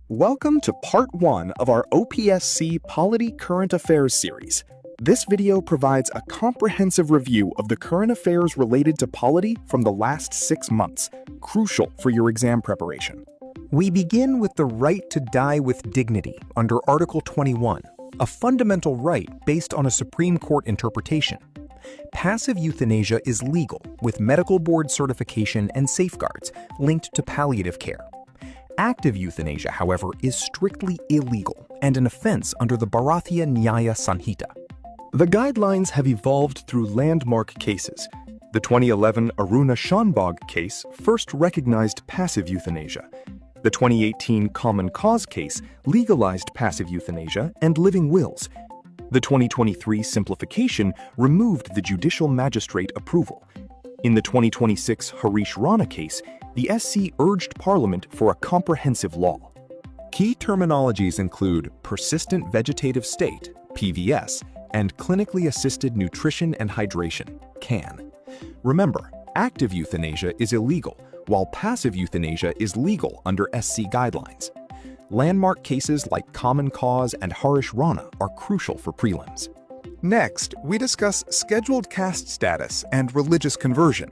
Welcome to Part 1 of our OPSC Polity Current Affairs series. This video provides a comprehensive review of the current affairs related to polity from the last 6 months, crucial for your exam preparation. We begin with the right to die with dignity under Article 21, a fundamental right based on a Supreme Court interpretation. Passive euthanasia is legal with medical board certification and safeguards linked to palliative care. Active euthanasia, however, is strictly illegal and an offense under the Bharatiya Nyaya Sanhita. The guidelines have evolved through landmark cases. The 2011 Aruna Shanbag case first recognized passive euthanasia. The 2018 Common Cause case legalized passive euthanasia and living wills. The 2023 simplification removed the judicial magistrate approval. In the 2026 Harish Rana case, the SC urged Parliament for a comprehensive law. Key terminologies include persistent vegetative state, PVS, and clinically assisted nutrition and hydration, CAN. Remember, active euthanasia is illegal, while passive euthanasia is legal under SC guidelines. Landmark cases like Common Cause and Harish Rana are crucial for prelims. Next, we discuss scheduled caste status and religious conversion.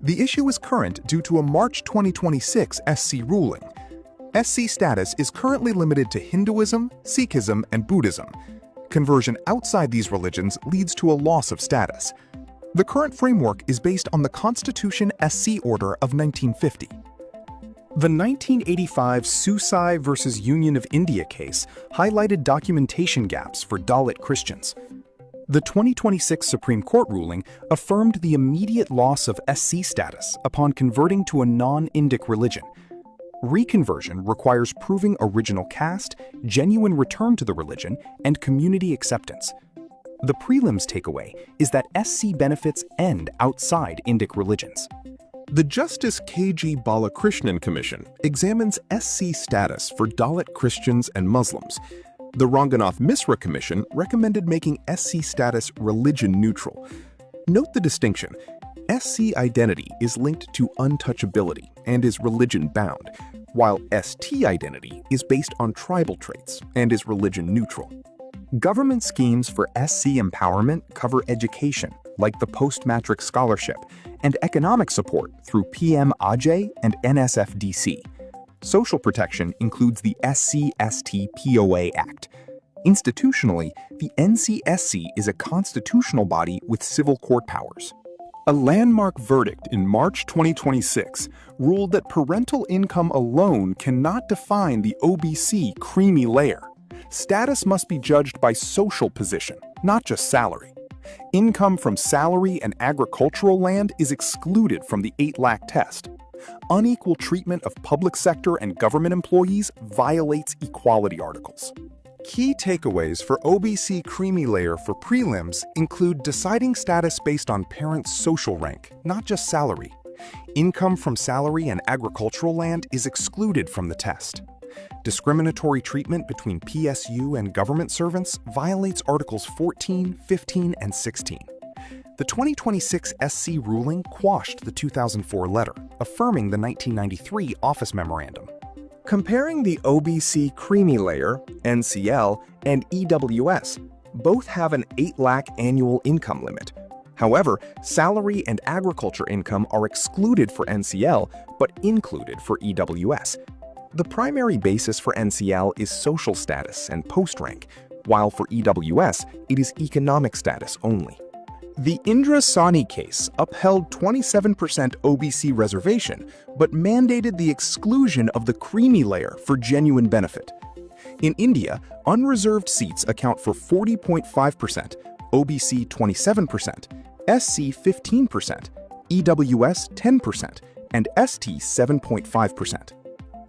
The issue is current due to a March 2026 SC ruling. SC status is currently limited to Hinduism, Sikhism, and Buddhism. Conversion outside these religions leads to a loss of status. The current framework is based on the Constitution SC Order of 1950. The 1985 Susai v. Union of India case highlighted documentation gaps for Dalit Christians. The 2026 Supreme Court ruling affirmed the immediate loss of SC status upon converting to a non-Indic religion. Reconversion requires proving original caste, genuine return to the religion, and community acceptance. The prelims takeaway is that SC benefits end outside Indic religions. The Justice K.G. Balakrishnan Commission examines SC status for Dalit Christians and Muslims. The Ranganath Misra Commission recommended making SC status religion neutral. Note the distinction. SC identity is linked to untouchability and is religion bound, while ST identity is based on tribal traits and is religion neutral. Government schemes for SC empowerment cover education, like the Post-Matric Scholarship, and economic support through PM Ajay and NSFDC. Social protection includes the SC-ST-POA Act. Institutionally, the NCSC is a constitutional body with civil court powers. A landmark verdict in March 2026 ruled that parental income alone cannot define the OBC creamy layer. Status must be judged by social position, not just salary. Income from salary and agricultural land is excluded from the 8 lakh test. Unequal treatment of public sector and government employees violates equality articles. Key takeaways for OBC creamy layer for prelims include deciding status based on parents' social rank, not just salary. Income from salary and agricultural land is excluded from the test. Discriminatory treatment between PSU and government servants violates Articles 14, 15, and 16. The 2026 SC ruling quashed the 2004 letter, affirming the 1993 Office Memorandum. Comparing the OBC creamy layer, NCL, and EWS, both have an 8 lakh annual income limit. However, salary and agriculture income are excluded for NCL, but included for EWS. The primary basis for NCL is social status and post rank, while for EWS, it is economic status only. The Indra Sawhney case upheld 27% OBC reservation, but mandated the exclusion of the creamy layer for genuine benefit. In India, unreserved seats account for 40.5%, OBC 27%, SC 15%, EWS 10%, and ST 7.5%.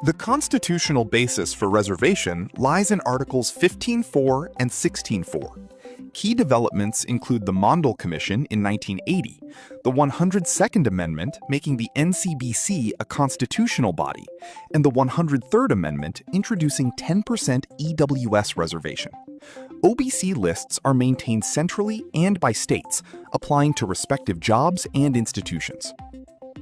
The constitutional basis for reservation lies in Articles 15.4 and 16.4. Key developments include the Mondal Commission in 1980, the 102nd Amendment making the NCBC a constitutional body, and the 103rd Amendment introducing 10% EWS reservation. OBC lists are maintained centrally and by states, applying to respective jobs and institutions.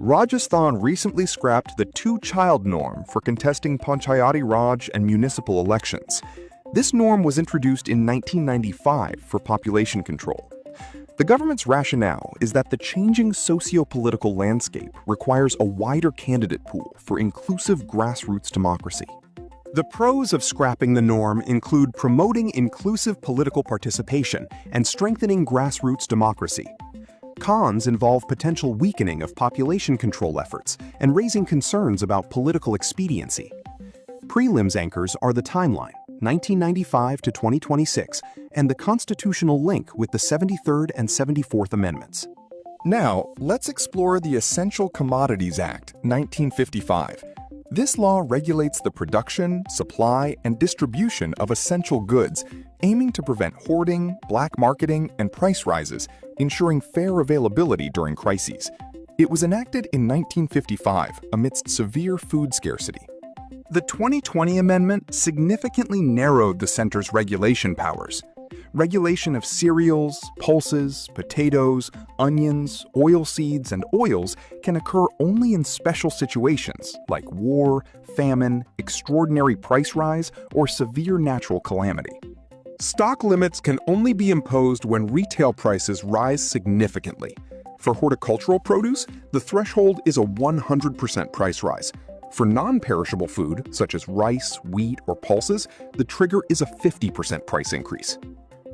Rajasthan recently scrapped the two-child norm for contesting Panchayati Raj and municipal elections. This norm was introduced in 1995 for population control. The government's rationale is that the changing socio-political landscape requires a wider candidate pool for inclusive grassroots democracy. The pros of scrapping the norm include promoting inclusive political participation and strengthening grassroots democracy. Cons involve potential weakening of population control efforts and raising concerns about political expediency. Prelims anchors are the timeline, 1995 to 2026, and the constitutional link with the 73rd and 74th Amendments. Now, let's explore the Essential Commodities Act, 1955. This law regulates the production, supply, and distribution of essential goods, aiming to prevent hoarding, black marketing, and price rises, ensuring fair availability during crises. It was enacted in 1955 amidst severe food scarcity. The 2020 amendment significantly narrowed the center's regulation powers. Regulation of cereals, pulses, potatoes, onions, oilseeds, and oils can occur only in special situations like war, famine, extraordinary price rise, or severe natural calamity. Stock limits can only be imposed when retail prices rise significantly. For horticultural produce, the threshold is a 100% price rise. For non-perishable food, such as rice, wheat, or pulses, the trigger is a 50% price increase.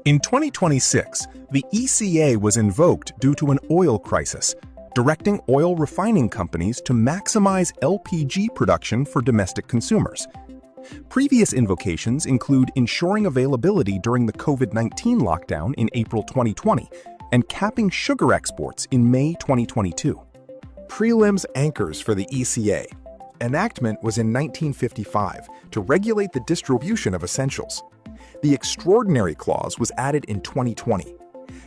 In 2026, the ECA was invoked due to an oil crisis, directing oil refining companies to maximize LPG production for domestic consumers. Previous invocations include ensuring availability during the COVID-19 lockdown in April 2020 and capping sugar exports in May 2022. Prelims anchors for the ECA. Enactment was in 1955 to regulate the distribution of essentials. The Extraordinary Clause was added in 2020.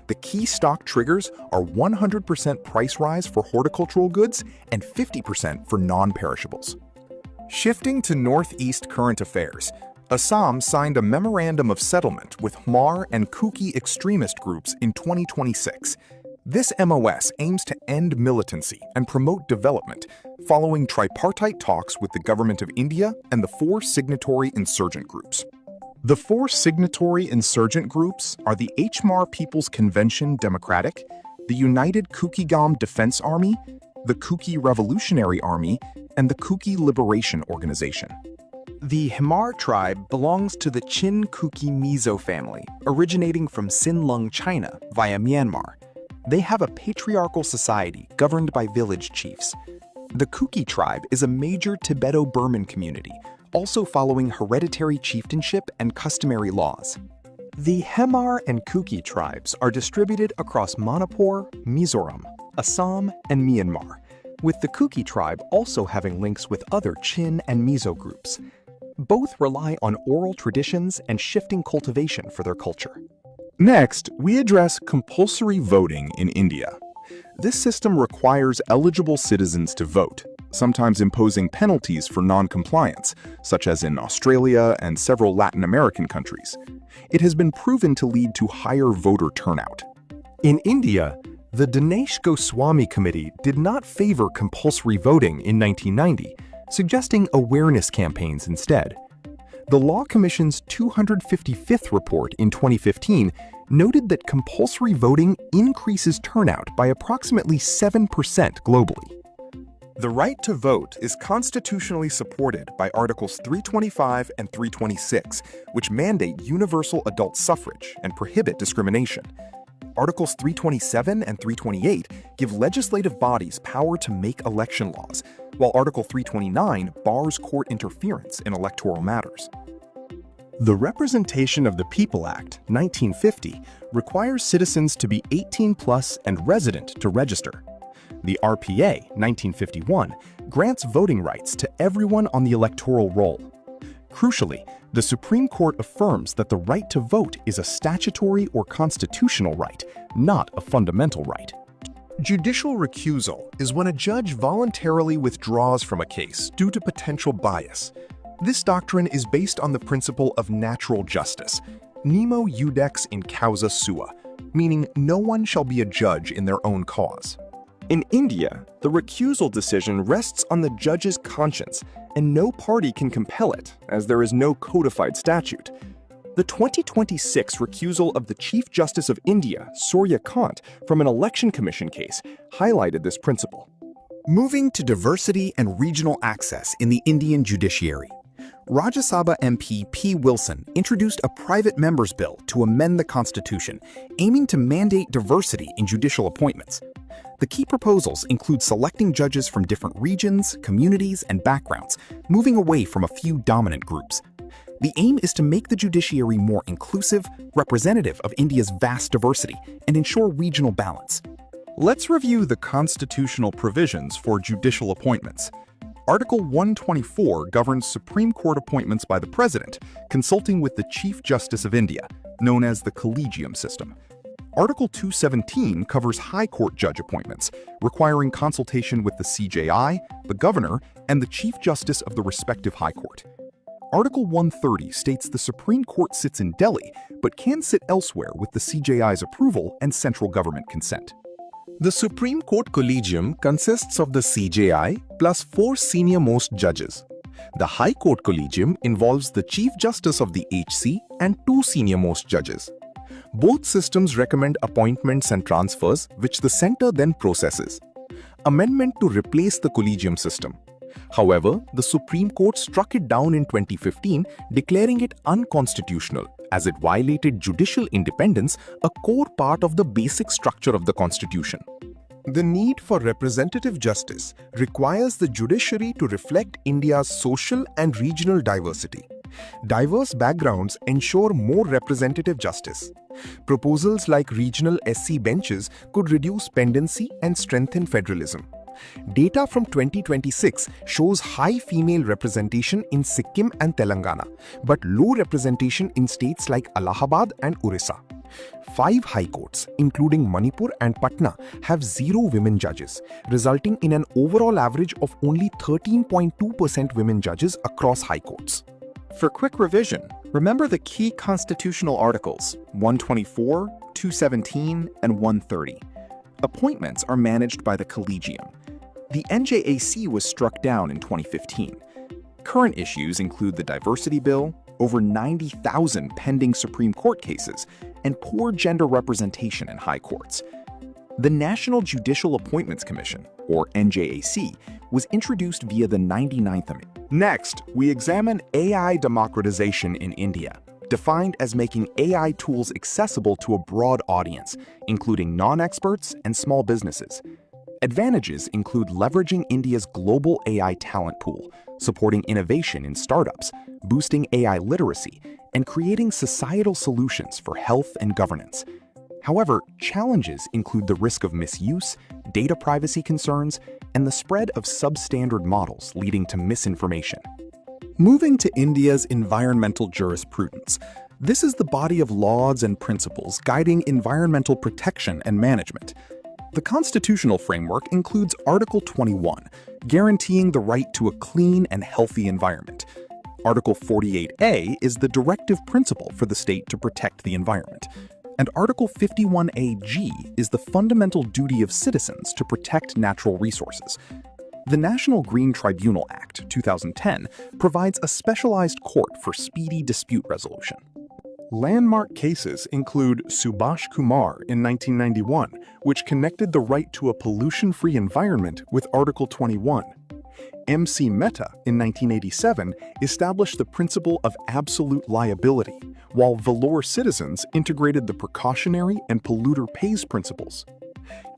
The key stock triggers are 100% price rise for horticultural goods and 50% for non-perishables. Shifting to Northeast current affairs, Assam signed a memorandum of settlement with Hmar and Kuki extremist groups in 2026. This MOS aims to end militancy and promote development, following tripartite talks with the Government of India and the 4 signatory insurgent groups. The 4 signatory insurgent groups are the Hmar People's Convention Democratic, the United Kukigam Defense Army, the Kuki Revolutionary Army, and the Kuki Liberation Organization. The Hmar tribe belongs to the Chin Kuki Mizo family, originating from Sinlung, China, via Myanmar. They have a patriarchal society governed by village chiefs. The Kuki tribe is a major Tibeto-Burman community, also following hereditary chieftainship and customary laws. The Hmar and Kuki tribes are distributed across Manipur, Mizoram, Assam, and Myanmar, with the Kuki tribe also having links with other Chin and Mizo groups. Both rely on oral traditions and shifting cultivation for their culture. Next, we address compulsory voting in India. This system requires eligible citizens to vote, sometimes imposing penalties for non-compliance, such as in Australia and several Latin American countries. It has been proven to lead to higher voter turnout. In India, the Dinesh Goswami Committee did not favor compulsory voting in 1990, suggesting awareness campaigns instead. The Law Commission's 255th report in 2015 noted that compulsory voting increases turnout by approximately 7% globally. The right to vote is constitutionally supported by Articles 325 and 326, which mandate universal adult suffrage and prohibit discrimination. Articles 327 and 328 give legislative bodies power to make election laws, while Article 329 bars court interference in electoral matters. The Representation of the People Act, 1950, requires citizens to be 18 plus and resident to register. The RPA, 1951, grants voting rights to everyone on the electoral roll. Crucially, the Supreme Court affirms that the right to vote is a statutory or constitutional right, not a fundamental right. Judicial recusal is when a judge voluntarily withdraws from a case due to potential bias. This doctrine is based on the principle of natural justice, nemo iudex in causa sua, meaning no one shall be a judge in their own cause. In India, the recusal decision rests on the judge's conscience, and no party can compel it, as there is no codified statute. The 2026 recusal of the Chief Justice of India, Surya Kant, from an election commission case highlighted this principle. Moving to diversity and regional access in the Indian judiciary. Rajya Sabha MP P. Wilson introduced a private member's bill to amend the Constitution, aiming to mandate diversity in judicial appointments. The key proposals include selecting judges from different regions, communities, and backgrounds, moving away from a few dominant groups. The aim is to make the judiciary more inclusive, representative of India's vast diversity, and ensure regional balance. Let's review the constitutional provisions for judicial appointments. Article 124 governs Supreme Court appointments by the President, consulting with the Chief Justice of India, known as the collegium system. Article 217 covers High Court judge appointments, requiring consultation with the CJI, the Governor, and the Chief Justice of the respective High Court. Article 130 states the Supreme Court sits in Delhi, but can sit elsewhere with the CJI's approval and central government consent. The Supreme Court Collegium consists of the CJI plus 4 senior-most judges. The High Court Collegium involves the Chief Justice of the HC and 2 senior-most judges. Both systems recommend appointments and transfers, which the center then processes. Amendment to replace the collegium system. However, the Supreme Court struck it down in 2015, declaring it unconstitutional, as it violated judicial independence, a core part of the basic structure of the Constitution. The need for representative justice requires the judiciary to reflect India's social and regional diversity. Diverse backgrounds ensure more representative justice. Proposals like regional SC benches could reduce pendency and strengthen federalism. Data from 2026 shows high female representation in Sikkim and Telangana, but low representation in states like Allahabad and Orissa. 5 high courts, including Manipur and Patna, have 0 women judges, resulting in an overall average of only 13.2% women judges across high courts. For quick revision, remember the key constitutional articles 124, 217, and 130. Appointments are managed by the collegium. The NJAC was struck down in 2015. Current issues include the Diversity Bill, over 90,000 pending Supreme Court cases, and poor gender representation in high courts. The National Judicial Appointments Commission, or NJAC, was introduced via the 99th Amendment. Next, we examine AI democratization in India, defined as making AI tools accessible to a broad audience, including non-experts and small businesses. Advantages include leveraging India's global AI talent pool, supporting innovation in startups, boosting AI literacy, and creating societal solutions for health and governance. However, challenges include the risk of misuse, data privacy concerns, and the spread of substandard models leading to misinformation. Moving to India's environmental jurisprudence. This is the body of laws and principles guiding environmental protection and management. The constitutional framework includes Article 21, guaranteeing the right to a clean and healthy environment. Article 48A is the directive principle for the state to protect the environment. And Article 51AG is the fundamental duty of citizens to protect natural resources. The National Green Tribunal Act, 2010, provides a specialized court for speedy dispute resolution. Landmark cases include Subhash Kumar in 1991, which connected the right to a pollution-free environment with Article 21. MC Mehta in 1987 established the principle of absolute liability, while Vellore Citizens integrated the precautionary and polluter pays principles.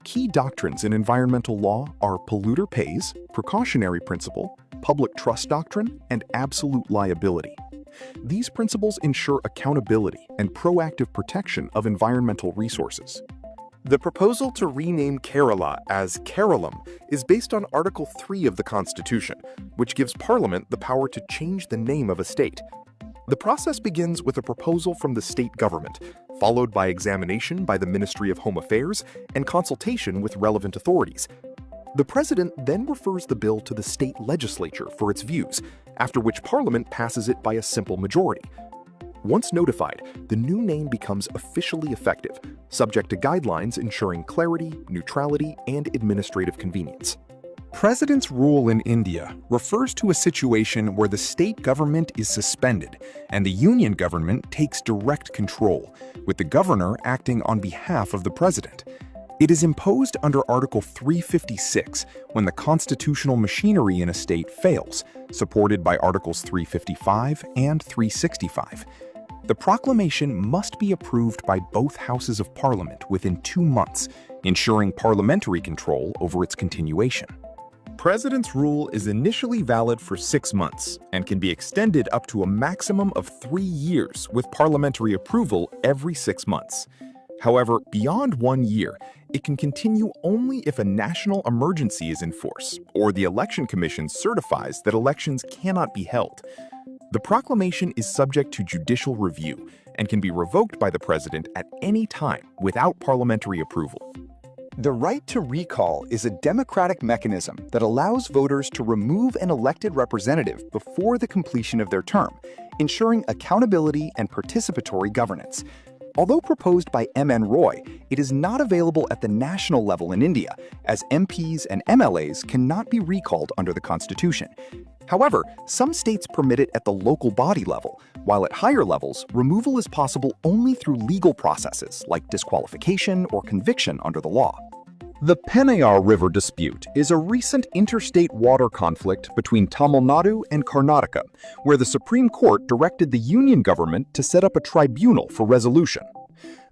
Key doctrines in environmental law are polluter pays, precautionary principle, public trust doctrine, and absolute liability. These principles ensure accountability and proactive protection of environmental resources. The proposal to rename Kerala as Keralam is based on Article 3 of the Constitution, which gives Parliament the power to change the name of a state. The process begins with a proposal from the state government, followed by examination by the Ministry of Home Affairs and consultation with relevant authorities. The President then refers the bill to the state legislature for its views, after which Parliament passes it by a simple majority. Once notified, the new name becomes officially effective, subject to guidelines ensuring clarity, neutrality, and administrative convenience. President's rule in India refers to a situation where the state government is suspended and the union government takes direct control, with the governor acting on behalf of the president. It is imposed under Article 356 when the constitutional machinery in a state fails, supported by Articles 355 and 365. The proclamation must be approved by both houses of Parliament within 2 months, ensuring parliamentary control over its continuation. President's rule is initially valid for 6 months and can be extended up to a maximum of 3 years with parliamentary approval every 6 months. However, beyond 1 year, it can continue only if a national emergency is in force or the Election Commission certifies that elections cannot be held. The proclamation is subject to judicial review and can be revoked by the president at any time without parliamentary approval. The right to recall is a democratic mechanism that allows voters to remove an elected representative before the completion of their term, ensuring accountability and participatory governance. Although proposed by M.N. Roy, it is not available at the national level in India, as MPs and MLAs cannot be recalled under the Constitution. However, some states permit it at the local body level, while at higher levels, removal is possible only through legal processes like disqualification or conviction under the law. The Pennayar River dispute is a recent interstate water conflict between Tamil Nadu and Karnataka, where the Supreme Court directed the union government to set up a tribunal for resolution.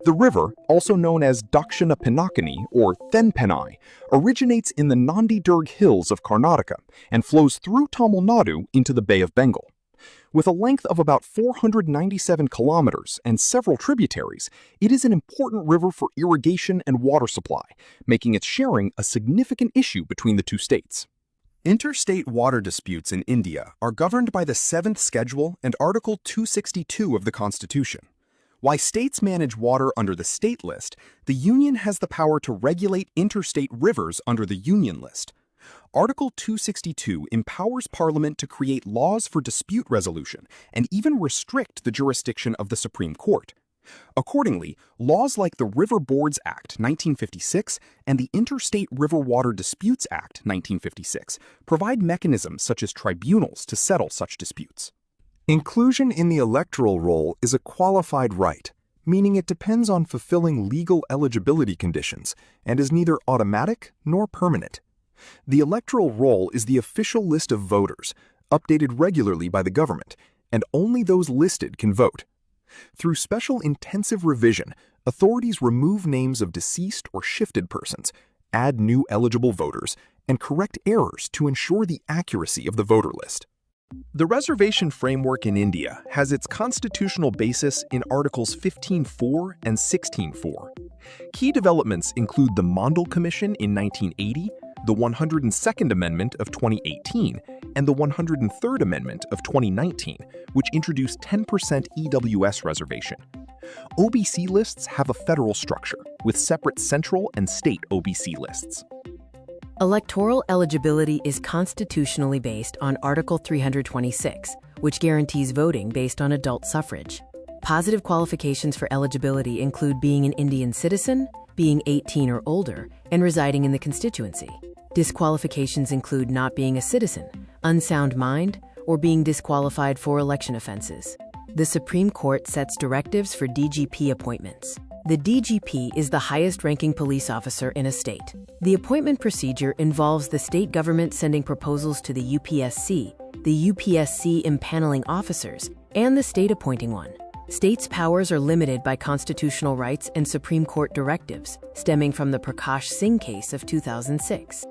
The river, also known as Dakshina Pinakani or Thenpenai, originates in the Nandi-Durg hills of Karnataka and flows through Tamil Nadu into the Bay of Bengal. With a length of about 497 kilometers and several tributaries, it is an important river for irrigation and water supply, making its sharing a significant issue between the two states. Interstate water disputes in India are governed by the 7th Schedule and Article 262 of the Constitution. While states manage water under the state list, the Union has the power to regulate interstate rivers under the Union list. Article 262 empowers Parliament to create laws for dispute resolution and even restrict the jurisdiction of the Supreme Court. Accordingly, laws like the River Boards Act 1956 and the Interstate River Water Disputes Act 1956 provide mechanisms such as tribunals to settle such disputes. Inclusion in the electoral roll is a qualified right, meaning it depends on fulfilling legal eligibility conditions and is neither automatic nor permanent. The electoral roll is the official list of voters, updated regularly by the government, and only those listed can vote. Through special intensive revision, authorities remove names of deceased or shifted persons, add new eligible voters, and correct errors to ensure the accuracy of the voter list. The reservation framework in India has its constitutional basis in Articles 15.4 and 16.4. Key developments include the Mondal Commission in 1980, the 102nd Amendment of 2018, and the 103rd Amendment of 2019, which introduced 10% EWS reservation. OBC lists have a federal structure, with separate central and state OBC lists. Electoral eligibility is constitutionally based on Article 326, which guarantees voting based on adult suffrage. Positive qualifications for eligibility include being an Indian citizen, being 18 or older, and residing in the constituency. Disqualifications include not being a citizen, unsound mind, or being disqualified for election offenses. The Supreme Court sets directives for DGP appointments. The DGP is the highest-ranking police officer in a state. The appointment procedure involves the state government sending proposals to the UPSC impaneling officers, and the state appointing one. States' powers are limited by constitutional rights and Supreme Court directives, stemming from the Prakash Singh case of 2006.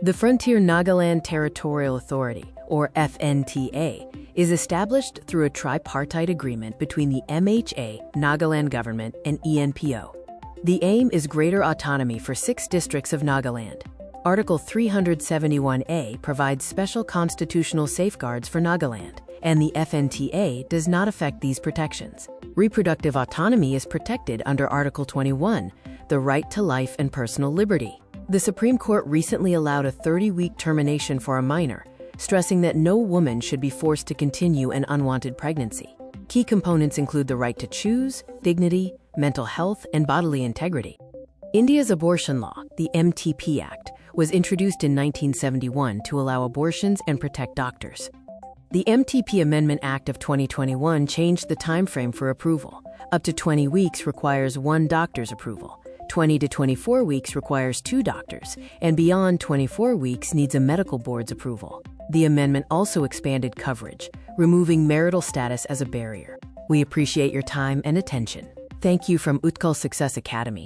The Frontier Nagaland Territorial Authority, or FNTA, is established through a tripartite agreement between the MHA, Nagaland government, and ENPO. The aim is greater autonomy for 6 districts of Nagaland. Article 371A provides special constitutional safeguards for Nagaland, and the FNTA does not affect these protections. Reproductive autonomy is protected under Article 21, the right to life and personal liberty. The Supreme Court recently allowed a 30-week termination for a minor, stressing that no woman should be forced to continue an unwanted pregnancy. Key components include the right to choose, dignity, mental health, and bodily integrity. India's abortion law, the MTP Act, was introduced in 1971 to allow abortions and protect doctors. The MTP Amendment Act of 2021 changed the timeframe for approval. Up to 20 weeks requires one doctor's approval. 20 to 24 weeks requires two doctors, and beyond 24 weeks needs a medical board's approval. The amendment also expanded coverage, removing marital status as a barrier. We appreciate your time and attention. Thank you from Utkal Success Academy.